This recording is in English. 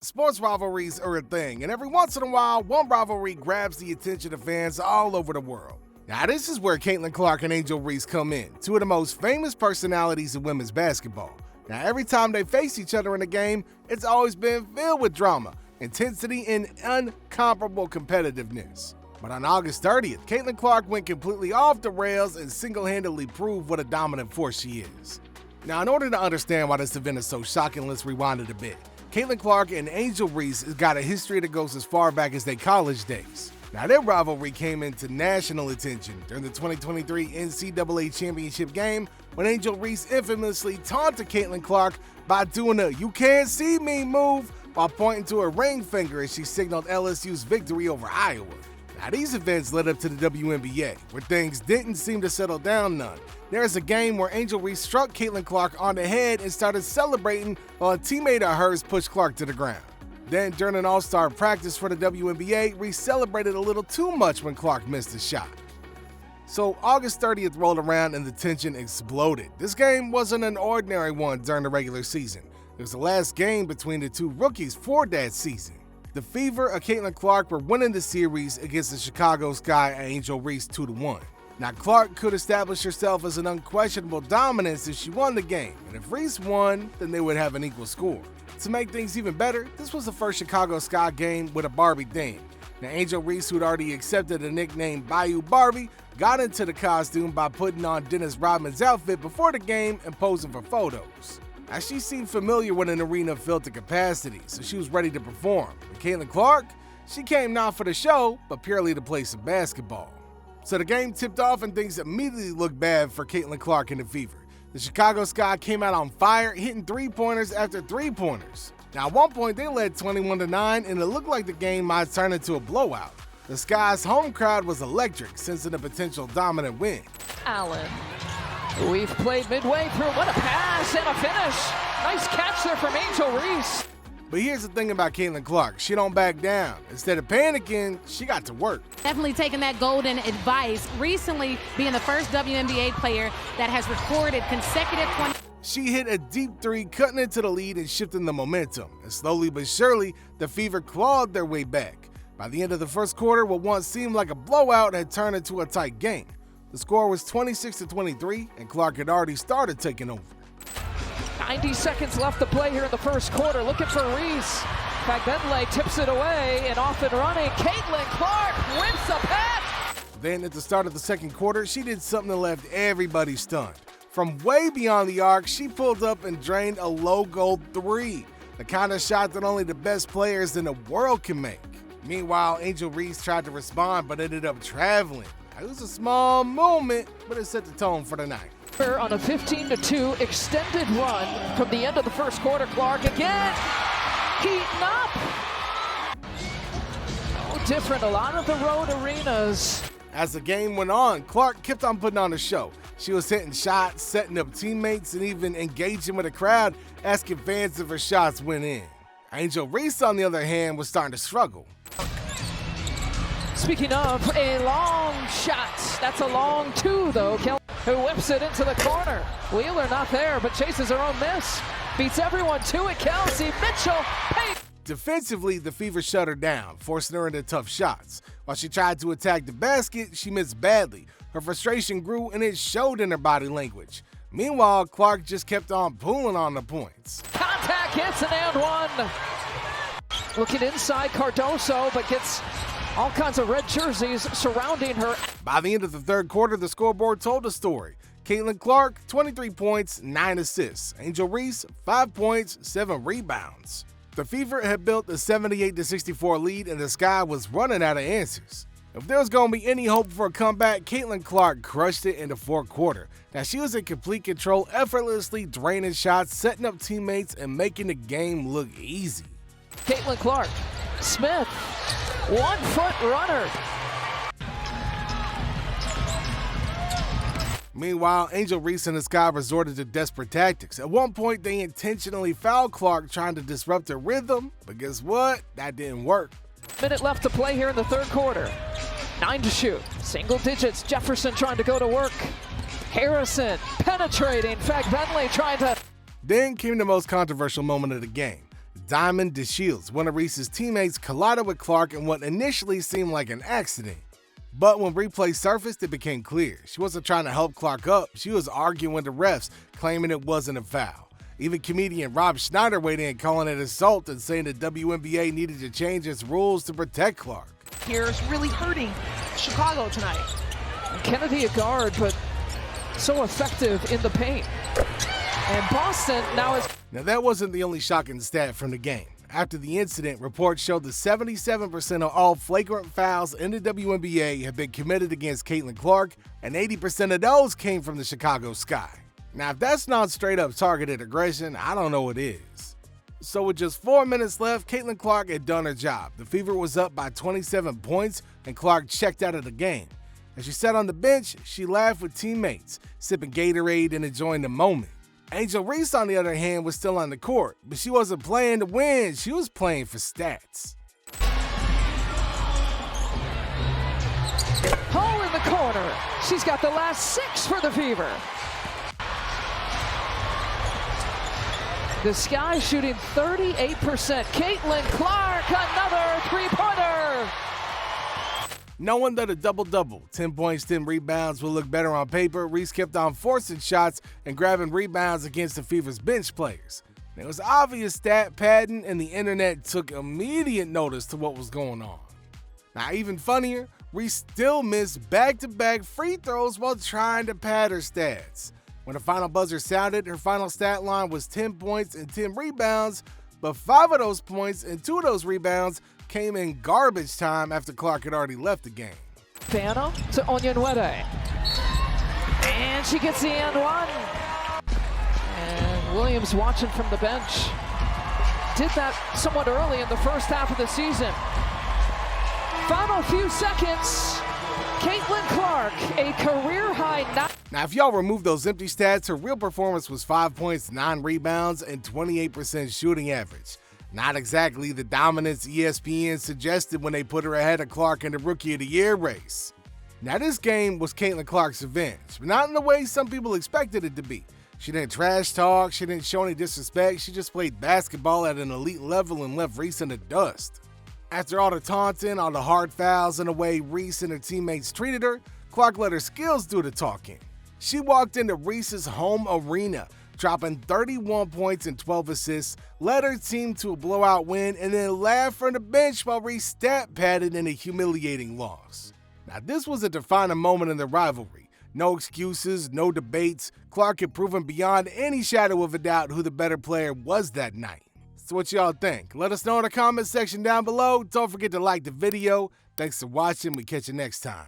Sports rivalries are a thing, and every once in a while, one rivalry grabs the attention of fans all over the world. Now, this is where Caitlin Clark and Angel Reese come in, two of the most famous personalities in women's basketball. Now, every time they face each other in a game, it's always been filled with drama, intensity, and uncomparable competitiveness. But on August 30th, Caitlin Clark went completely off the rails and single-handedly proved what a dominant force she is. Now, in order to understand why this event is so shocking, let's rewind it a bit. Caitlin Clark and Angel Reese has got a history that goes as far back as their college days. Now, their rivalry came into national attention during the 2023 NCAA Championship game when Angel Reese infamously taunted Caitlin Clark by doing a "you can't see me" move while pointing to her ring finger as she signaled LSU's victory over Iowa. Now, these events led up to the WNBA, where things didn't seem to settle down none. There's a game where Angel Reese struck Caitlin Clark on the head and started celebrating while a teammate of hers pushed Clark to the ground. Then, during an all-star practice for the WNBA, Reese celebrated a little too much when Clark missed a shot. So August 30th rolled around and the tension exploded. This game wasn't an ordinary one during the regular season. It was the last game between the two rookies for that season. The Fever of Caitlin Clark were winning the series against the Chicago Sky and Angel Reese 2-1. Now, Clark could establish herself as an unquestionable dominance if she won the game, and if Reese won, then they would have an equal score. To make things even better, this was the first Chicago Sky game with a Barbie theme. Now, Angel Reese, who'd already accepted the nickname Bayou Barbie, got into the costume by putting on Dennis Rodman's outfit before the game and posing for photos. Now, she seemed familiar with an arena filled to capacity, so she was ready to perform. And Caitlin Clark, she came not for the show, but purely to play some basketball. So the game tipped off and things immediately looked bad for Caitlin Clark and the Fever. The Chicago Sky came out on fire, hitting three-pointers after three-pointers. Now, at one point, they led 21-9, and it looked like the game might turn into a blowout. The Sky's home crowd was electric, sensing a potential dominant win. Allen. We've played midway through. What a pass and a finish. Nice catch there from Angel Reese. But here's the thing about Caitlin Clark. She don't back down. Instead of panicking, she got to work. Definitely taking that golden advice. Recently being the first WNBA player that has recorded consecutive 20. She hit a deep three, cutting into the lead and shifting the momentum. And slowly but surely, the Fever clawed their way back. By the end of the first quarter, what once seemed like a blowout had turned into a tight game. The score was 26-23, and Clark had already started taking over. 90 seconds left to play here in the first quarter. Looking for Reese. Bentley tips it away and off and running. Caitlin Clark wins the pass. Then at the start of the second quarter, she did something that left everybody stunned. From way beyond the arc, she pulled up and drained a logo three, the kind of shot that only the best players in the world can make. Meanwhile, Angel Reese tried to respond but ended up traveling. It was a small moment, but it set the tone for the night. On a 15-2 extended run from the end of the first quarter. Clark again, heating up. No different, a lot of the road arenas. As the game went on, Clark kept on putting on a show. She was hitting shots, setting up teammates, and even engaging with the crowd, asking fans if her shots went in. Angel Reese, on the other hand, was starting to struggle. Speaking of a long shot, that's a long two though. Who whips it into the corner. Wheeler not there, but chases her own miss. Beats everyone to it. Kelsey Mitchell. Hey. Defensively, the Fever shut her down, forcing her into tough shots. While she tried to attack the basket, she missed badly. Her frustration grew and it showed in her body language. Meanwhile, Clark just kept on pulling on the points. Contact hits and one. Looking inside Cardoso, but gets all kinds of red jerseys surrounding her. By the end of the third quarter, the scoreboard told a story. Caitlin Clark, 23 points, 9 assists. Angel Reese, 5 points, 7 rebounds. The Fever had built a 78-64 lead, and the Sky was running out of answers. If there was going to be any hope for a comeback, Caitlin Clark crushed it in the fourth quarter. Now, she was in complete control, effortlessly draining shots, setting up teammates, and making the game look easy. Caitlin Clark, Smith, 1-foot runner. Meanwhile, Angel Reese and the Sky resorted to desperate tactics. At one point, they intentionally fouled Clark trying to disrupt her rhythm, but guess what? That didn't work. Minute left to play here in the third quarter. 9 to shoot. Single digits. Jefferson trying to go to work. Harrison penetrating. Bentley trying to. Then came the most controversial moment of the game. Diamond DeShields, one of Reese's teammates, collided with Clark in what initially seemed like an accident. But when replay surfaced, it became clear. She wasn't trying to help Clark up, she was arguing with the refs, claiming it wasn't a foul. Even comedian Rob Schneider weighed in, calling it assault and saying the WNBA needed to change its rules to protect Clark. Here's really hurting Chicago tonight. Kennedy a guard, but so effective in the paint. And Boston now is... Now that wasn't the only shocking stat from the game. After the incident, reports showed that 77% of all flagrant fouls in the WNBA have been committed against Caitlin Clark, and 80% of those came from the Chicago Sky. Now, if that's not straight-up targeted aggression, I don't know what is. So with just 4 minutes left, Caitlin Clark had done her job. The Fever was up by 27 points, and Clark checked out of the game. As she sat on the bench, she laughed with teammates, sipping Gatorade and enjoying the moment. Angel Reese, on the other hand, was still on the court, but she wasn't playing to win, she was playing for stats. Hole in the corner. She's got the last 6 for the Fever. The Sky shooting 38%. Caitlin Clark, another three-pointer. Knowing that a double-double, 10 points, 10 rebounds, will look better on paper, Reese kept on forcing shots and grabbing rebounds against the Fever's bench players. There was obvious stat padding, and the internet took immediate notice to what was going on. Now, even funnier, Reese still missed back-to-back free throws while trying to pad her stats. When the final buzzer sounded, her final stat line was 10 points and 10 rebounds, but 5 of those points and 2 of those rebounds came in garbage time after Clark had already left the game. Fano to Onyenwere. And she gets the and one. And Williams watching from the bench. Did that somewhat early in the first half of the season. Final few seconds. Caitlin Clark, a career-high 9. Now, if y'all remove those empty stats, her real performance was 5 points, 9 rebounds, and 28% shooting average. Not exactly the dominance ESPN suggested when they put her ahead of Clark in the Rookie of the Year race. Now, this game was Caitlin Clark's revenge, but not in the way some people expected it to be. She didn't trash talk, she didn't show any disrespect, she just played basketball at an elite level and left Reese in the dust. After all the taunting, all the hard fouls, and the way Reese and her teammates treated her, Clark let her skills do the talking. She walked into Reese's home arena, dropping 31 points and 12 assists, led her team to a blowout win, and then laughed from the bench while Reese stat padded in a humiliating loss. Now, this was a defining moment in the rivalry. No excuses, no debates. Clark had proven beyond any shadow of a doubt who the better player was that night. So what y'all think? Let us know in the comment section down below. Don't forget to like the video. Thanks for watching. We catch you next time.